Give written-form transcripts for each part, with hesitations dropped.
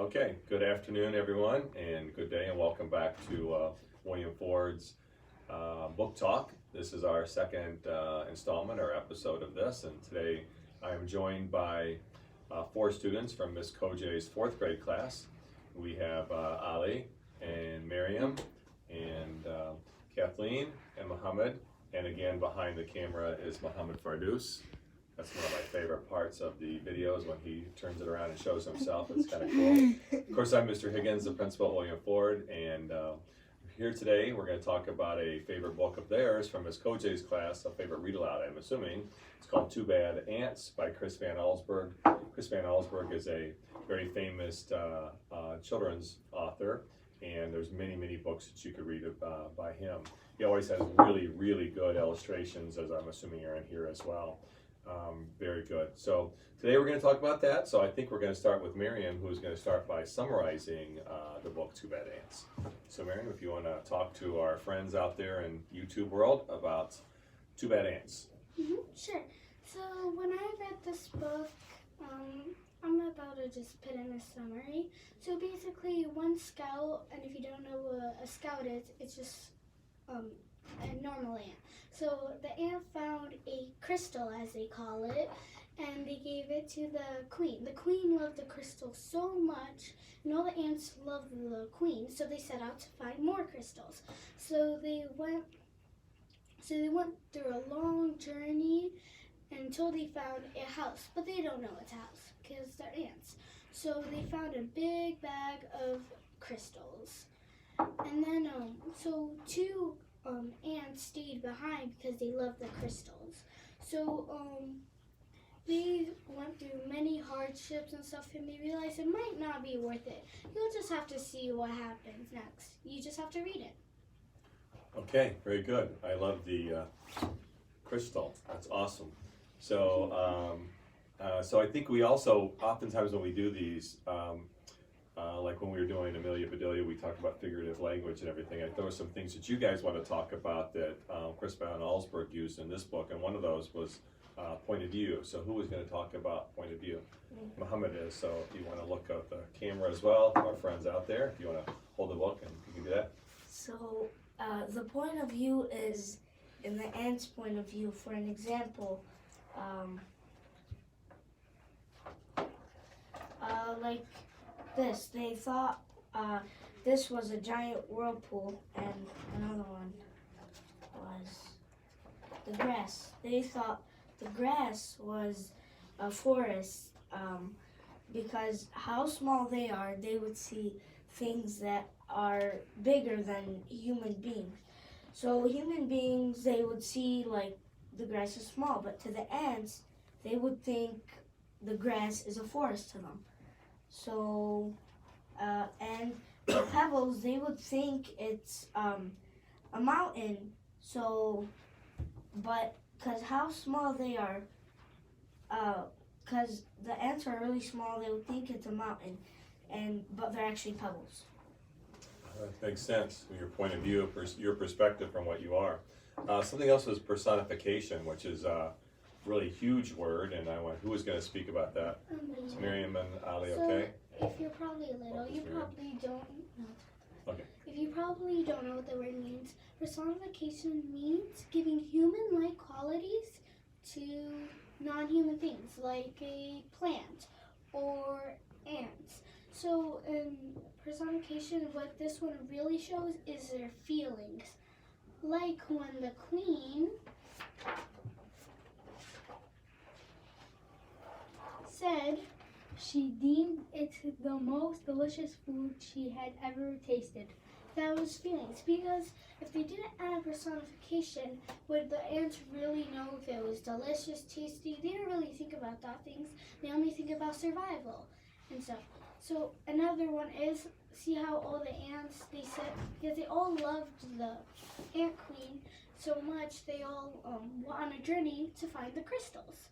Okay, good afternoon, everyone, and good day, and welcome back to William Ford's Book Talk. This is our second installment or episode of this, and today I am joined by four students from Ms.Cojei's fourth grade class. We have Ali and Miriam and Kathleen and Muhammad, and again behind the camera is Muhammad Fardous. That's one of my favorite parts of the videos when he turns it around and shows himself. It's kind of cool. Of course, I'm Mr. Higgins, the principal at William Ford, and here today we're going to talk about a favorite book of theirs from Ms. Cojei's class, a favorite read aloud, I'm assuming. It's called Too Bad Ants by Chris Van Allsburg. Chris Van Allsburg is a very famous children's author, and there's many books that you could read by him. He always has really good illustrations, as I'm assuming are in here as well. Very good. So today we're going to talk about that. So I think we're going to start with Miriam, who's going to start by summarizing the book Too Bad Ants. So Miriam, if you want to talk to our friends out there in YouTube world about Too Bad Ants. Sure. So when I read this book, I'm about to just put in a summary. So basically, one scout, and if you don't know what a scout is, it's just a normal ant. So the ant found a crystal, as they call it, and they gave it to the queen. The queen loved the crystal so much, and all the ants loved the queen, so they set out to find more crystals. So they went through a long journey until they found a house, but they don't know it's a house because they're ants. So they found a big bag of crystals, and then so two ants stayed behind because they loved the crystals. So they went through many hardships and stuff, and they realized it might not be worth it. You'll just have to see what happens next. You just have to read it. Okay, very good. I love the crystal. That's awesome. So, so I think we also, oftentimes when we do these, like when we were doing Amelia Bedelia, we talked about figurative language and everything. There were some things that you guys want to talk about that Chris Van Allsburg used in this book, and one of those was point of view. So who was going to talk about point of view? Muhammad is. So if you want to look at the camera as well, our friends out there, if you want to hold the book, and you can do that. So the point of view is in the ant's point of view. For an example, like this, they thought this was a giant whirlpool, and another one was the grass. They thought the grass was a forest because how small they are, they would see things that are bigger than human beings. So human beings, they would see like the grass is small, but to the ants, they would think the grass is a forest to them. So, and the pebbles, they would think it's a mountain. So, but because how small they are, because the ants are really small, they would think it's a mountain, but they're actually pebbles. That makes sense. Your point of view, your perspective from what you are. Something else was personification, which is a really huge word, and who is going to speak about that? It's Miriam and Ali, okay? If you're probably little, you probably don't know. Okay. If you probably don't know what the word means, personification means giving human-like qualities to non-human things, like a plant or ants. So in personification, what this one really shows is their feelings. Like when the queen said she deemed it the most delicious food she had ever tasted. That was feelings, because if they didn't add personification, would the ants really know if it was delicious, tasty? They don't really think about that things. They only think about survival and stuff. So another one is, see how all the ants, they said, because they all loved the ant queen so much, they all went on a journey to find the crystals.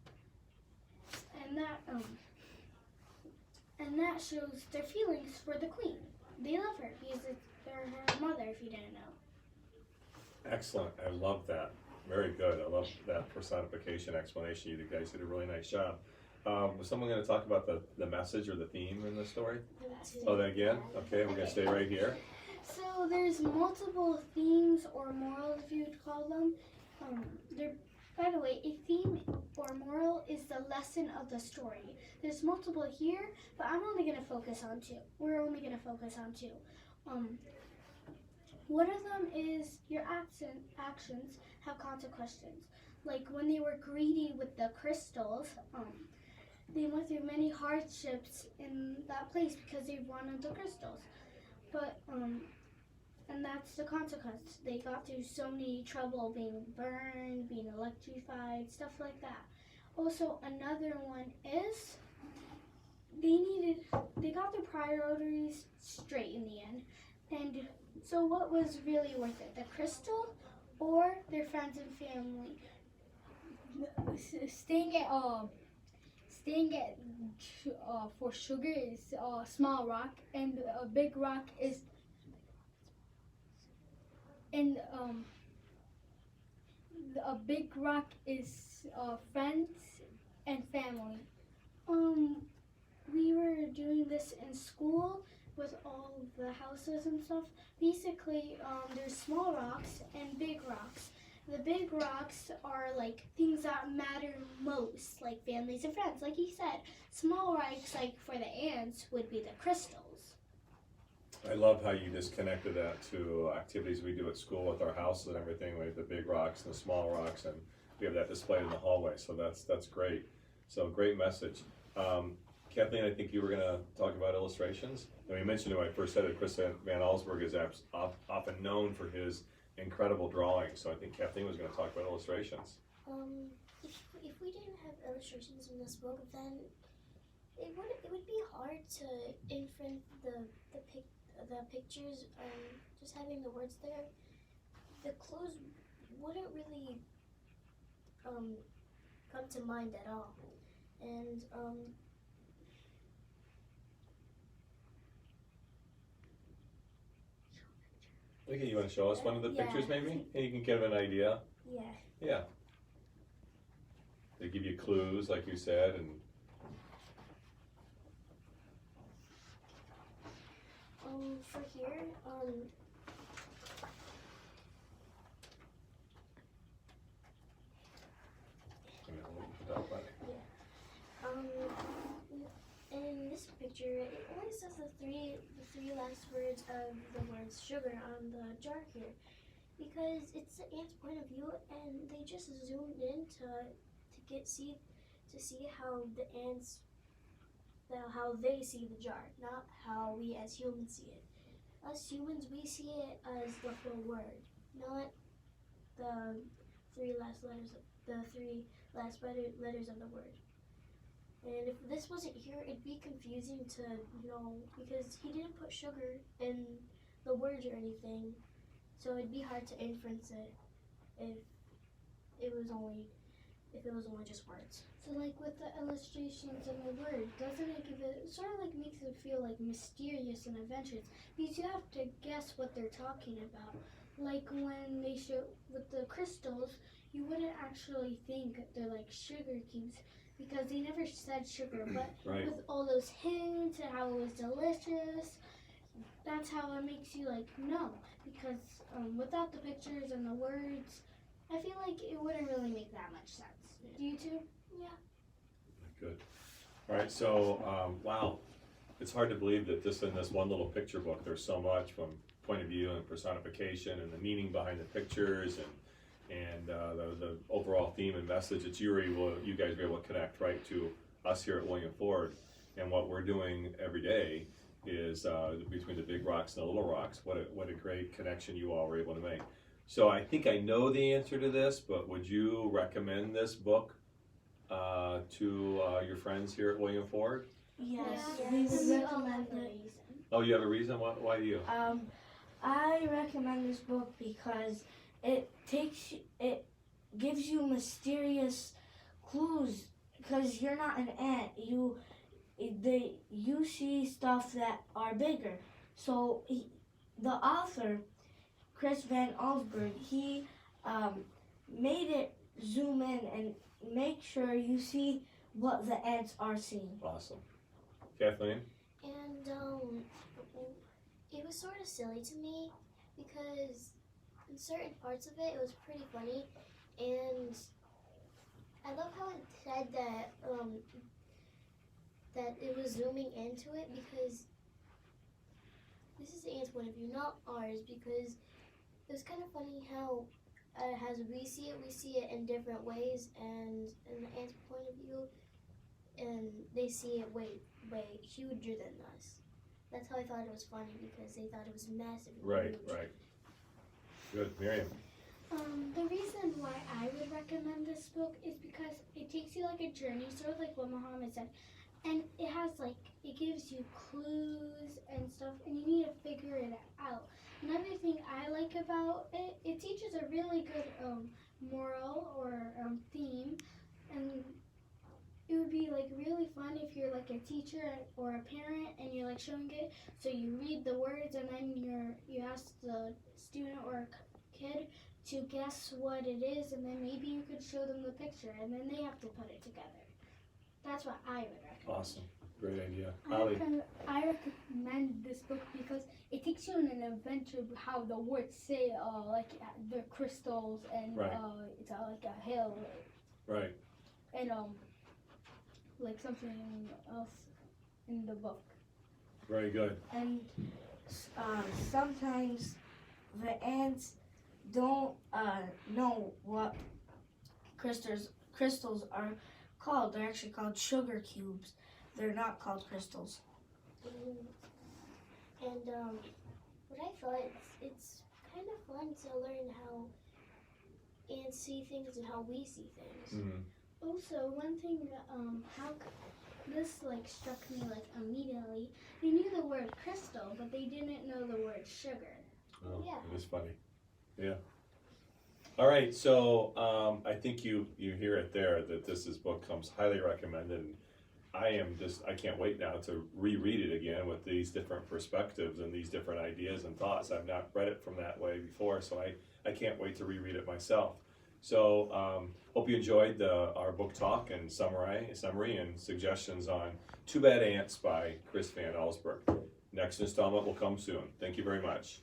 And that shows their feelings for the queen. They love her because they're her mother, if you didn't know. Excellent. I love that. Very good. I love that personification explanation. You guys did a really nice job. Was someone going to talk about the message or the theme in the story? Oh, that again? Okay, we're going to stay right here. So there's multiple themes or morals, if you'd call them. By the way, a theme or moral is the lesson of the story. There's multiple here, but I'm only going to focus on two. We're only going to focus on two. One of them is your actions have consequences. Like when they were greedy with the crystals, they went through many hardships in that place because they wanted the crystals. But and that's the consequence. They got through so many trouble being burned, being electrified, stuff like that. Also, another one is they got their priorities straight in the end. And so what was really worth it? The crystal or their friends and family? Staying at for sugar is a small rock, and a big rock is a big rock is friends and family. We were doing this in school with all the houses and stuff. Basically, there's small rocks and big rocks. The big rocks are like things that matter most, like families and friends, like he said. Small rocks, like for the ants, would be the crystals. I love how you just connected that to activities we do at school with our house and everything. We have the big rocks and the small rocks, and we have that displayed in the hallway. So that's great. So great message. Kathleen, I think you were going to talk about illustrations. And we mentioned it when I first said it. Chris Van Allsburg is often known for his incredible drawing. So I think Kathleen was going to talk about illustrations. If we didn't have illustrations in this book, then it would be hard to inference the pictures. Just having the words there, the clues wouldn't really come to mind at all. And Okay, you want to show us one of the Yeah. pictures maybe? And you can give an idea. yeah. Yeah. They give you clues, like you said, and For here, in this picture, it only says the three last words of the words sugar on the jar here, because it's the ant's point of view, and they just zoomed in to see how the ants, how they see the jar, not how we as humans see it. Us humans, we see it as the whole word, not the three last letters of the word. And if this wasn't here, it'd be confusing to know, because he didn't put sugar in the words or anything, so it'd be hard to inference it if it was only just words. So like with the illustrations and the word, doesn't it give it, sort of like makes it feel like mysterious and adventurous, because you have to guess what they're talking about. Like when they show with the crystals, you wouldn't actually think they're like sugar cubes because they never said sugar, but right. with all those hints and how it was delicious, that's how it makes you like know, because without the pictures and the words, I feel like it wouldn't really make that much sense. Do you too? Yeah. Good. All right, so wow, it's hard to believe that just in this one little picture book, there's so much from point of view and personification and the meaning behind the pictures and the overall theme and message that you guys were able to connect right to us here at William Ford. And what we're doing every day is between the big rocks and the little rocks. What a great connection you all were able to make. So I think I know the answer to this, but would you recommend this book to your friends here at William Ford? Yes, Yeah. we Yes. would recommend it. Oh, you have a reason? Why do you? I recommend this book because it gives you mysterious clues, because you're not an ant. You see stuff that are bigger. So the author, Chris Van Allsburg, he made it zoom in and make sure you see what the ants are seeing. Awesome. Kathleen? And it was sort of silly to me because in certain parts of it, it was pretty funny, and I love how it said that that it was zooming into it because this is the ant's point of view, not ours. Because it was kind of funny how as we see it in different ways, and in the ant's point of view, and they see it way huger than us. That's how I thought it was funny because they thought it was massive. And Right, huge. right. Good. Miriam? The reason why I would recommend this book is because it takes you like a journey, sort of like what Muhammad said, and it has it gives you clues and stuff, and you need to figure it out. Another thing I like about it, it teaches a really good moral or theme, and it would be really fun if you're like a teacher or a parent and you're like showing it. So you read the words and then you ask the student or kid to guess what it is, and then maybe you could show them the picture and then they have to put it together. That's what I would recommend. Awesome. Great idea. I Ali? recommend this book because it takes you on an adventure of how the words say the crystals and Right. it's like a hill Right. and like something else in the book. Very good. And sometimes the ants don't know what crystals are called. They're actually called sugar cubes. They're not called crystals. And what I thought, it's kind of fun to learn how ants see things and how we see things. Mm-hmm. Also, one thing this struck me immediately. They knew the word crystal, but they didn't know the word sugar. Oh, Yeah. It is funny. Yeah. All right, so I think you hear it there that this book comes highly recommended. And I can't wait now to reread it again with these different perspectives and these different ideas and thoughts. I've not read it from that way before, so I can't wait to reread it myself. So hope you enjoyed our book talk and summary and suggestions on Too Bad Ants by Chris Van Allsburg. Next installment will come soon. Thank you very much.